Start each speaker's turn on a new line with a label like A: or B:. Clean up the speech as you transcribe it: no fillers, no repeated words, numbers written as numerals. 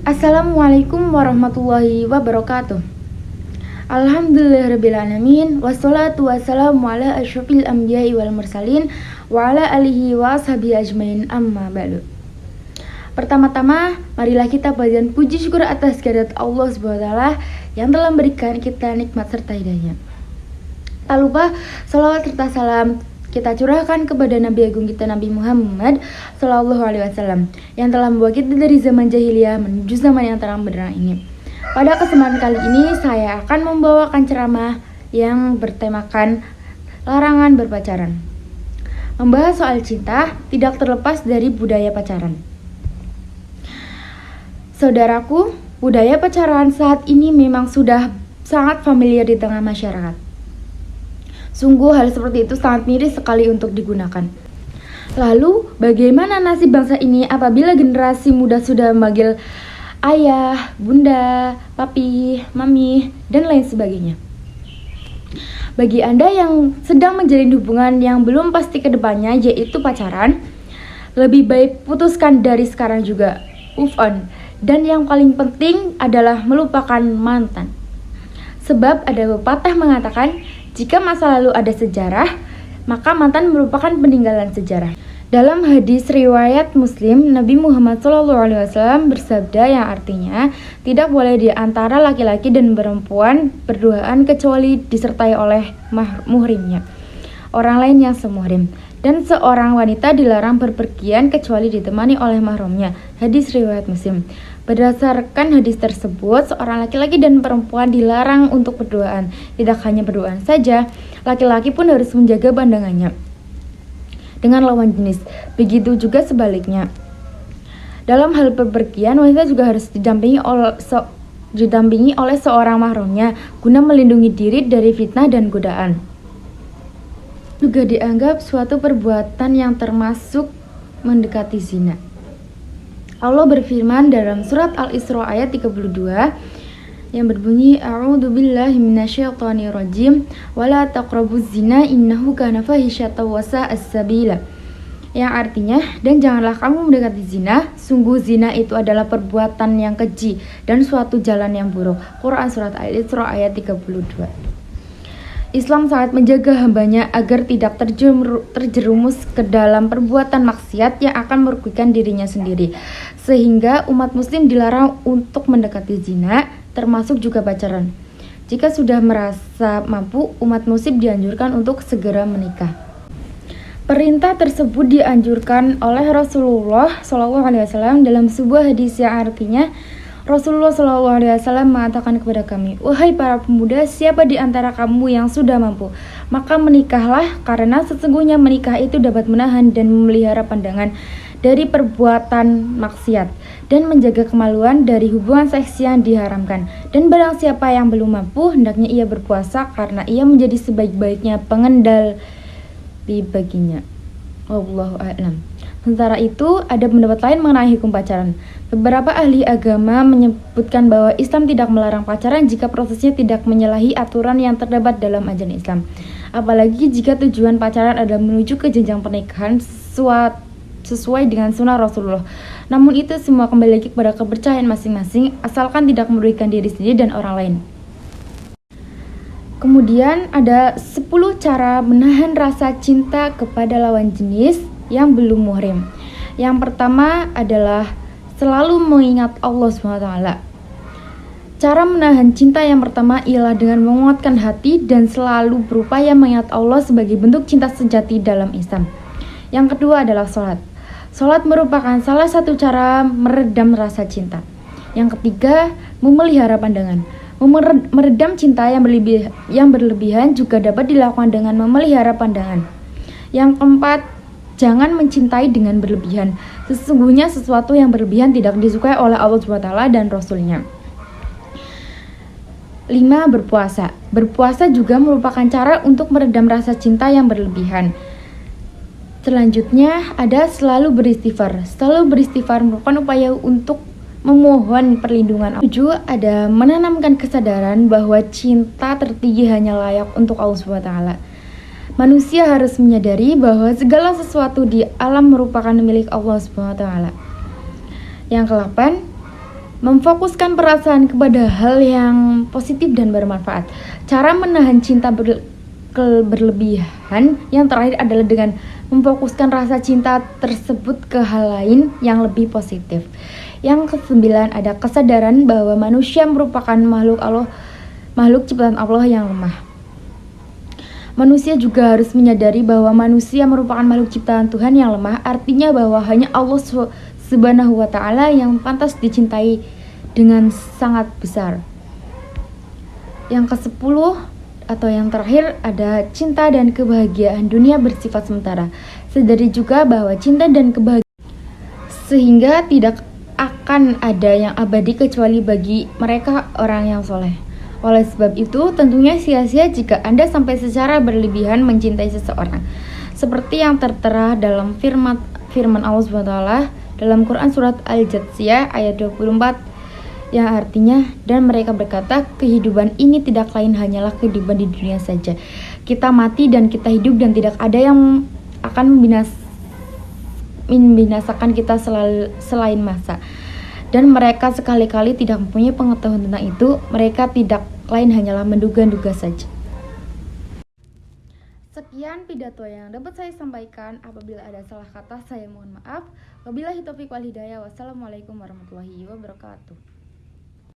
A: Assalamualaikum warahmatullahi wabarakatuh. Alhamdulillahirrabbilalamin. Wassalatu wassalamu ala asyrafil anbiya'i wal mursalin wa ala alihi wa ashabihi ajmain, amma ba'du. Pertama-tama, marilah kita panjatkan puji syukur atas kehadirat Allah SWT yang telah memberikan kita nikmat serta hidayah. Tak lupa salawat serta salam kita curahkan kepada Nabi Agung kita, Nabi Muhammad SAW, yang telah membawa kita dari zaman jahiliyah menuju zaman yang terang benderang ini. Pada kesempatan kali ini saya akan membawakan ceramah yang bertemakan larangan berpacaran. Membahas soal cinta tidak terlepas dari budaya pacaran. Saudaraku, budaya pacaran saat ini memang sudah sangat familiar di tengah masyarakat. Sungguh hal seperti itu sangat miris sekali untuk digunakan. Lalu, bagaimana nasib bangsa ini apabila generasi muda sudah memanggil ayah, bunda, papi, mami, dan lain sebagainya? Bagi Anda yang sedang menjalin hubungan yang belum pasti ke depannya, yaitu pacaran, lebih baik putuskan dari sekarang juga. Move on. Dan yang paling penting adalah melupakan mantan. Sebab ada pepatah mengatakan, jika masa lalu ada sejarah, maka mantan merupakan peninggalan sejarah. Dalam hadis riwayat Muslim, Nabi Muhammad SAW bersabda yang artinya, tidak boleh di antara laki-laki dan perempuan berduaan kecuali disertai oleh muhrimnya, orang lain yang semuhrim. Dan seorang wanita dilarang berpergian kecuali ditemani oleh mahramnya. Hadis riwayat Muslim. Berdasarkan hadis tersebut, seorang laki-laki dan perempuan dilarang untuk berduaan. Tidak hanya berduaan saja, laki-laki pun harus menjaga pandangannya dengan lawan jenis. Begitu juga sebaliknya. Dalam hal bepergian, wanita juga harus didampingi oleh seorang mahramnya guna melindungi diri dari fitnah dan godaan. Juga dianggap suatu perbuatan yang termasuk mendekati zina. Allah berfirman dalam surat Al-Isra ayat 32 yang berbunyi, A'udzubillahi minasyaitonirrajim wala taqrabuz zina innahu kana fahisyatan wa sa'as sabila. Yang artinya, dan janganlah kamu mendekati zina, sungguh zina itu adalah perbuatan yang keji dan suatu jalan yang buruk. Quran surat Al-Isra ayat 32. Islam sangat menjaga hambanya agar tidak terjerumus ke dalam perbuatan maksiat yang akan merugikan dirinya sendiri. Sehingga umat muslim dilarang untuk mendekati zina, termasuk juga pacaran. Jika sudah merasa mampu, umat muslim dianjurkan untuk segera menikah. Perintah tersebut dianjurkan oleh Rasulullah SAW dalam sebuah hadis yang artinya, Rasulullah SAW mengatakan kepada kami, wahai para pemuda, siapa di antara kamu yang sudah mampu, maka menikahlah, karena sesungguhnya menikah itu dapat menahan dan memelihara pandangan dari perbuatan maksiat dan menjaga kemaluan dari hubungan seks yang diharamkan. Dan barang siapa yang belum mampu, hendaknya ia berpuasa karena ia menjadi sebaik-baiknya pengendal baginya. Wallahu a'lam. Sementara itu, ada pendapat lain mengenai hukum pacaran. Beberapa ahli agama menyebutkan bahwa Islam tidak melarang pacaran jika prosesnya tidak menyalahi aturan yang terdapat dalam ajaran Islam. Apalagi jika tujuan pacaran adalah menuju ke jenjang pernikahan sesuai dengan sunnah Rasulullah. Namun itu semua kembali lagi kepada kepercayaan masing-masing, asalkan tidak merugikan diri sendiri dan orang lain. Kemudian ada 10 cara menahan rasa cinta kepada lawan jenis yang belum muhrim. Yang pertama adalah selalu mengingat Allah SWT. Cara menahan cinta yang pertama ialah dengan menguatkan hati dan selalu berupaya mengingat Allah sebagai bentuk cinta sejati dalam Islam. Yang kedua adalah sholat. Sholat merupakan salah satu cara meredam rasa cinta. Yang ketiga, memelihara pandangan. Meredam cinta yang berlebihan juga dapat dilakukan dengan memelihara pandangan. Yang keempat, jangan mencintai dengan berlebihan. Sesungguhnya sesuatu yang berlebihan tidak disukai oleh Allah SWT dan Rasul-Nya. 5. Berpuasa. Berpuasa juga merupakan cara untuk meredam rasa cinta yang berlebihan. Selanjutnya ada selalu beristighfar. Selalu beristighfar merupakan upaya untuk memohon perlindungan. 7. Ada menanamkan kesadaran bahwa cinta tertinggi hanya layak untuk Allah SWT. Manusia harus menyadari bahwa segala sesuatu di alam merupakan milik Allah SWT. Yang ke-8, Memfokuskan perasaan kepada hal yang positif dan bermanfaat. Cara menahan cinta berlebihan yang terakhir adalah dengan memfokuskan rasa cinta tersebut ke hal lain yang lebih positif. Yang kesembilan ada kesadaran bahwa manusia merupakan makhluk ciptaan Allah yang lemah. Manusia juga harus menyadari bahwa manusia merupakan makhluk ciptaan Tuhan yang lemah, artinya bahwa hanya Allah Subhanahu wa Ta'ala yang pantas dicintai dengan sangat besar. Yang ke-10 atau yang terakhir ada cinta dan kebahagiaan dunia bersifat sementara. Sadari juga bahwa cinta dan kebahagiaan sehingga tidak akan ada yang abadi kecuali bagi mereka orang yang soleh. Oleh sebab itu, tentunya sia-sia jika Anda sampai secara berlebihan mencintai seseorang. Seperti yang tertera dalam firman Allah SWT dalam Quran Surat Al-Jathiyah ayat 24, yang artinya, dan mereka berkata, kehidupan ini tidak lain hanyalah kehidupan di dunia saja. Kita mati dan kita hidup dan tidak ada yang akan membinasakan kita selain masa. Dan mereka sekali-kali tidak mempunyai pengetahuan tentang itu. Mereka tidak lain hanyalah menduga-duga saja. Sekian pidato yang dapat saya sampaikan. Apabila ada salah kata, saya mohon maaf. Wabillahi taufiq wal hidayah. Wassalamualaikum warahmatullahi wabarakatuh.